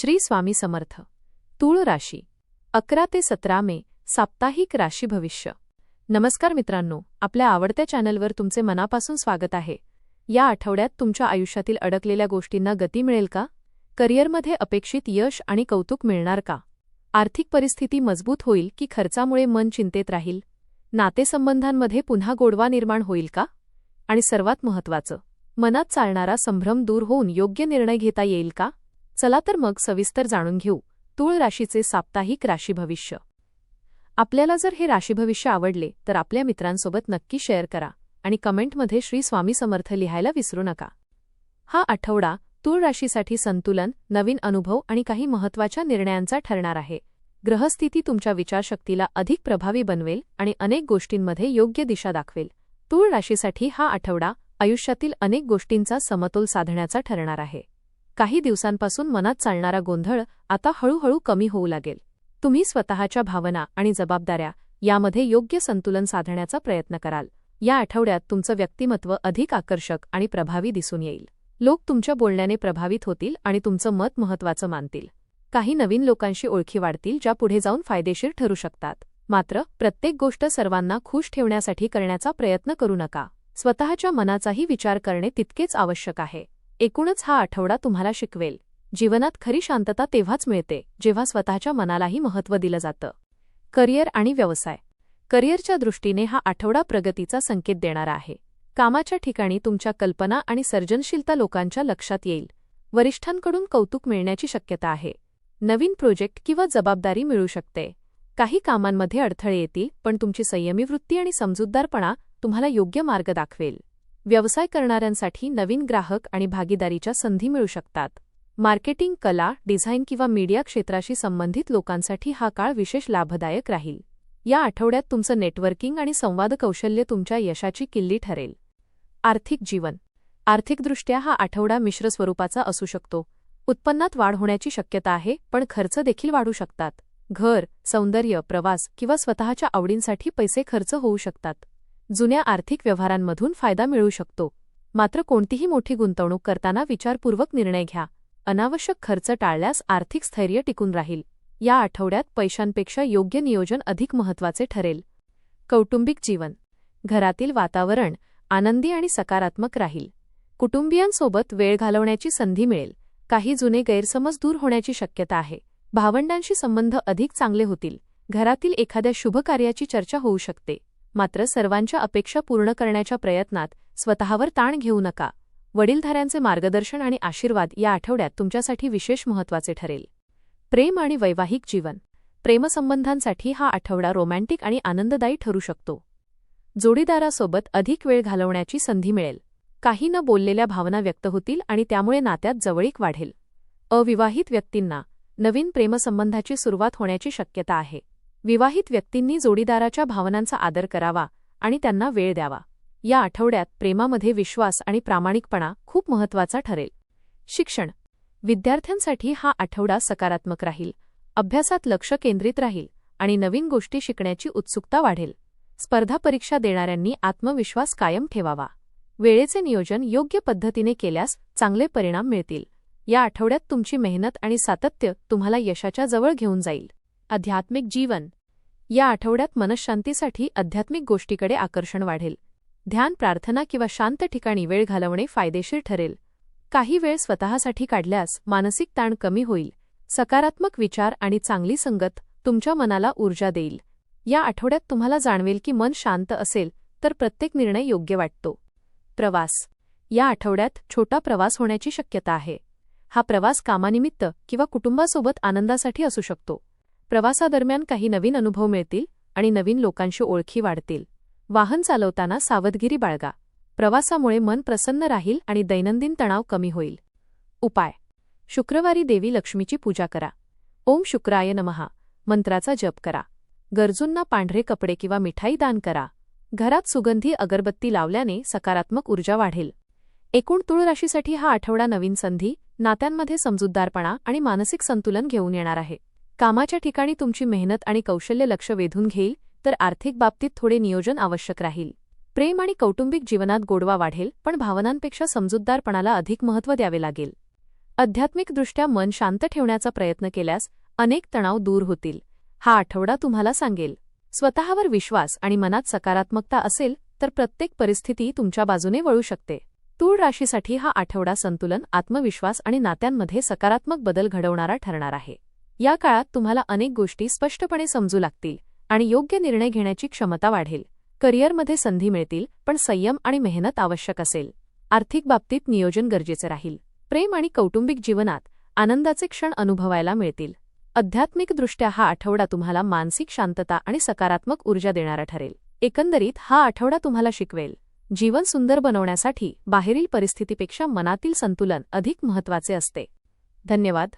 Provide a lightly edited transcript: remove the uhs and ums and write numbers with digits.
श्री स्वामी समर्थ. तूळ राशी 11 ते 17 मे साप्ताहिक राशी भविष्य. नमस्कार मित्रांनो, आपल्या आवडत्या चॅनलवर तुमचे मनापासून स्वागत आहे. या आठवड्यात तुमच्या आयुष्यातील अडकलेल्या गोष्टींना गती मिळेल का? करिअरमध्ये अपेक्षित यश आणि कौतुक मिळणार का? आर्थिक परिस्थिती मजबूत होईल की खर्चामुळे मन चिंतेत राहील? नातेसंबंधांमध्ये पुन्हा गोडवा निर्माण होईल का? आणि सर्वात महत्त्वाचं, मनात चालणारा संभ्रम दूर होऊन योग्य निर्णय घेता येईल का? चला तर मग सविस्तर जाणून घेऊ तूळ राशीचे साप्ताहिक राशी भविष्य. आपल्याला जर हे राशी भविष्य आवडले तर आपल्या मित्रांसोबत नक्की शेअर करा आणि कमेंटमध्ये श्री स्वामी समर्थ लिहायला विसरू नका. हा आठवडा तूळ राशीसाठी संतुलन, नवीन अनुभव आणि काही महत्त्वाच्या निर्णयांचा ठरणार आहे. ग्रहस्थिती तुमच्या विचारशक्तीला अधिक प्रभावी बनवेल आणि अनेक गोष्टींमध्ये योग्य दिशा दाखवेल. तूळ राशीसाठी हा आठवडा आयुष्यातील अनेक गोष्टींचा समतोल साधण्याचा ठरणार आहे. काही दिवसांपासून मनात चालणारा गोंधळ आता हळूहळू कमी होऊ लागेल. तुम्ही स्वतःच्या भावना आणि जबाबदाऱ्या यामध्ये योग्य संतुलन साधण्याचा प्रयत्न कराल. या आठवड्यात तुमचं व्यक्तिमत्व अधिक आकर्षक आणि प्रभावी दिसून येईल. लोक तुमच्या बोलण्याने प्रभावित होतील आणि तुमचं मत महत्त्वाचं मानतील. काही नवीन लोकांशी ओळखी वाढतील ज्या पुढे जाऊन फायदेशीर ठरू शकतात. मात्र प्रत्येक गोष्ट सर्वांना खुश ठेवण्यासाठी करण्याचा प्रयत्न करू नका. स्वतःच्या मनाचाही विचार करणे तितकेच आवश्यक आहे. एकूणच हा आठवडा तुम्हाला शिकवेल, जीवनात खरी शांतता तेव्हाच मिळते जेव्हा स्वतःच्या मनालाही महत्त्व दिलं जातं. करिअर आणि व्यवसाय. करिअरच्या दृष्टीने हा आठवडा प्रगतीचा संकेत देणारा आहे. कामाच्या ठिकाणी तुमच्या कल्पना आणि सर्जनशीलता लोकांच्या लक्षात येईल. वरिष्ठांकडून कौतुक मिळण्याची शक्यता आहे. नवीन प्रोजेक्ट किंवा जबाबदारी मिळू शकते. काही कामांमध्ये अडथळे येतील, पण तुमची संयमी वृत्ती आणि समजूतदारपणा तुम्हाला योग्य मार्ग दाखवेल. व्यवसाय करणाऱ्यांसाठी नवीन ग्राहक आणि भागीदारीच्या संधी मिळू शकतात. मार्केटिंग, कला, डिझाईन किंवा मीडिया क्षेत्राशी संबंधित लोकांसाठी हा काळ विशेष लाभदायक राहील. या आठवड्यात तुमचं नेटवर्किंग आणि संवाद कौशल्य तुमच्या यशाची किल्ली ठरेल. आर्थिक जीवन. आर्थिकदृष्ट्या हा आठवडा मिश्र स्वरूपाचा असू शकतो. उत्पन्नात वाढ होण्याची शक्यता आहे, पण खर्च देखील वाढू शकतात. घर, सौंदर्य, प्रवास किंवा स्वतःच्या आवडींसाठी पैसे खर्च होऊ शकतात. जुन्या आर्थिक व्यवहारांमधून फायदा मिळू शकतो. मात्र कोणतीही मोठी गुंतवणूक करताना विचारपूर्वक निर्णय घ्या. अनावश्यक खर्च टाळल्यास आर्थिक स्थैर्य टिकून राहील. या आठवड्यात पैशांपेक्षा योग्य नियोजन अधिक महत्त्वाचे ठरेल. कौटुंबिक जीवन. घरातील वातावरण आनंदी आणि सकारात्मक राहील. कुटुंबियांसोबत वेळ घालवण्याची संधी मिळेल. काही जुने गैरसमज दूर होण्याची शक्यता आहे. भावंडांशी संबंध अधिक चांगले होतील. घरातील एखाद्या शुभ कार्याची चर्चा होऊ शकते. मात्र सर्वांच्या अपेक्षा पूर्ण करण्याच्या प्रयत्नात स्वतःवर ताण घेऊ नका. वडीलधाऱ्यांचे मार्गदर्शन आणि आशीर्वाद या आठवड्यात तुमच्यासाठी विशेष महत्त्वाचे ठरेल. प्रेम आणि वैवाहिक जीवन. प्रेमसंबंधांसाठी हा आठवडा रोमॅन्टिक आणि आनंददायी ठरू शकतो. जोडीदारासोबत अधिक वेळ घालवण्याची संधी मिळेल. काही न बोललेल्या भावना व्यक्त होतील आणि त्यामुळे नात्यात जवळीक वाढेल. अविवाहित व्यक्तींना नवीन प्रेमसंबंधाची सुरुवात होण्याची शक्यता आहे. विवाहित व्यक्तींनी जोडीदाराच्या भावनांचा आदर करावा आणि त्यांना वेळ द्यावा. या आठवड्यात प्रेमामध्ये विश्वास आणि प्रामाणिकपणा खूप महत्त्वाचा ठरेल. शिक्षण. विद्यार्थ्यांसाठी हा आठवडा सकारात्मक राहील. अभ्यासात लक्ष केंद्रित राहील आणि नवीन गोष्टी शिकण्याची उत्सुकता वाढेल. स्पर्धा परीक्षा देणाऱ्यांनी आत्मविश्वास कायम ठेवावा. वेळेचे नियोजन योग्य पद्धतीने केल्यास चांगले परिणाम मिळतील. या आठवड्यात तुमची मेहनत आणि सातत्य तुम्हाला यशाच्या जवळ घेऊन जाईल. आध्यात्मिक जीवन. या आठवड्यात मनःशांतीसाठी आध्यात्मिक गोष्टीकडे आकर्षण वाढेल. ध्यान, प्रार्थना किंवा शांत ठिकाणी वेळ घालवणे फायदेशीर ठरेल. काही वेळ स्वतःसाठी काढल्यास मानसिक ताण कमी होईल. सकारात्मक विचार आणि चांगली संगत तुमच्या मनाला ऊर्जा देईल. या आठवड्यात तुम्हाला जाणवेल की मन शांत असेल तर प्रत्येक निर्णय योग्य वाटतो. प्रवास. या आठवड्यात छोटा प्रवास होण्याची शक्यता आहे. हा प्रवास कामानिमित्त किंवा कुटुंबासोबत आनंदासाठी असू शकतो. प्रवासादरम्यान काही नवीन अनुभव मिळतील आणि नवीन लोकांशी ओळखी वाढतील. वाहन चालवताना सावधगिरी बाळगा. प्रवासामुळे मन प्रसन्न राहील आणि दैनंदिन तणाव कमी होईल. उपाय. शुक्रवारी देवी लक्ष्मीची पूजा करा. ओम शुक्राय नमः मंत्राचा जप करा. गरजूंना पांढरे कपडे किंवा मिठाई दान करा. घरात सुगंधी अगरबत्ती लावल्याने सकारात्मक ऊर्जा वाढेल. एकूण तूळ राशीसाठी हा आठवडा नवीन संधी, नात्यांमध्ये समजूतदारपणा आणि मानसिक संतुलन घेऊन येणार आहे. कामाच्या ठिकाणी तुमची मेहनत आणि कौशल्य लक्ष वेधून घेईल, तर आर्थिक बाबतीत थोडे नियोजन आवश्यक राहील. प्रेम आणि कौटुंबिक जीवनात गोडवा वाढेल, पण भावनांपेक्षा समजूतदारपणाला अधिक महत्त्व द्यावे लागेल. आध्यात्मिकदृष्ट्या मन शांत ठेवण्याचा प्रयत्न केल्यास अनेक तणाव दूर होतील. हा आठवडा तुम्हाला सांगेल. स्वतःवर विश्वास आणि मनात सकारात्मकता असेल तर प्रत्येक परिस्थिती तुमच्या बाजूने वळू शकते. तूळ राशीसाठी हा आठवडा संतुलन, आत्मविश्वास आणि नात्यांमध्ये सकारात्मक बदल घडवणारा ठरणार आहे. या काळात तुम्हाला अनेक गोष्टी स्पष्टपणे समजू लागतील आणि योग्य निर्णय घेण्याची क्षमता वाढेल. करिअरमध्ये संधी मिळतील, पण संयम आणि मेहनत आवश्यक असेल. आर्थिक बाबतीत नियोजन गरजेचे राहील. प्रेम आणि कौटुंबिक जीवनात आनंदाचे क्षण अनुभवायला मिळतील. आध्यात्मिकदृष्ट्या हा आठवडा तुम्हाला मानसिक शांतता आणि सकारात्मक ऊर्जा देणारा ठरेल. एकंदरीत हा आठवडा तुम्हाला शिकवेल, जीवन सुंदर बनवण्यासाठी बाहेरील परिस्थितीपेक्षा मनातील संतुलन अधिक महत्त्वाचे असते. धन्यवाद.